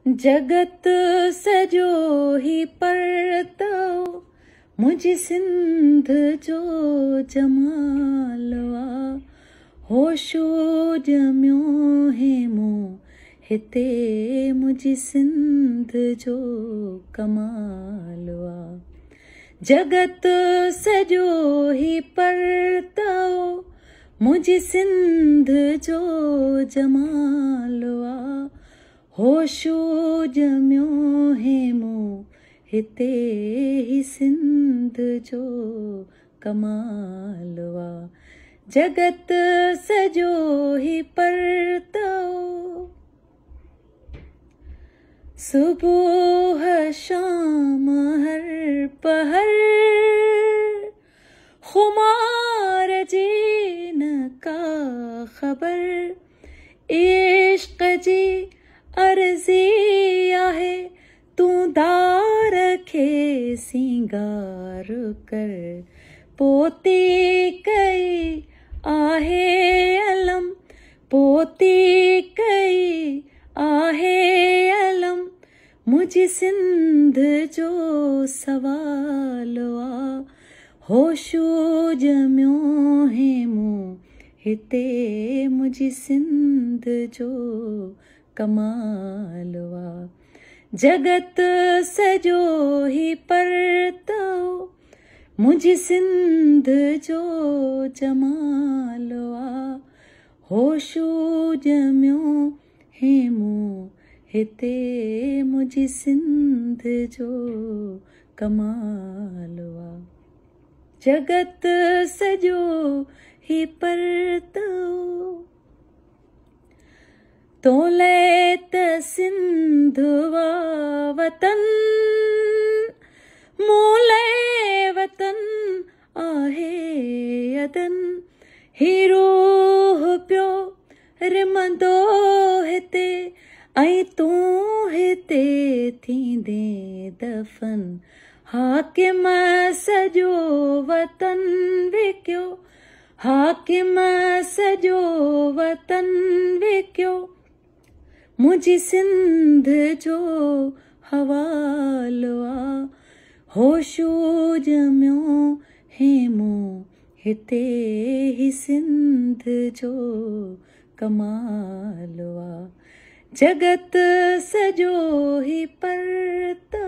जगत सॼो ही परतो मुंहिंजी सिंध जो जमाल वा। होशो ॼमियो हे मूं हिते मुंहिंजी सिंध जो कमाल वा। जगत सॼो ही परतो मुंहिंजी सिंध जो जमाल वा। होशो ॼमियो हे मूं हिते ही सिंध जो कमाल वा। जगत सॼो ही परतो सुबुह शाम हर पहर खुमार जी न का ख़बर। इश्क जी अर्ज़ी आहे तूं दार खे सिंगार कर। पोती कई आहे अलम पोती कई आहे अलम मुंहिंजी सिंध जो सवाल वा। होशो ॼमियो हे मूं हिते मुंहिंजी सिंध जो कमाल वा। जगत सॼो ही परतो मुंहिंजी सिंध जो जमाल वा। होशो ॼमियो हे मूं हिते मुंहिंजी सिंध जो कमाल वा। जगत सॼो ही परतो तोले त सिंध वा वतन मूले वतन आहे अदन। हीरो पियो रिमंदो हिते ऐं तूं हिते थींदे दफ़न। हाकिम सॼो वतन विकियो हाकिम सॼो वतन विकियो मुंहिंजी सिंध जो हवाल वा। होशो ॼमियो हे मूं हिते ही सिंध जो कमाल वा। जगत सॼो ही परतो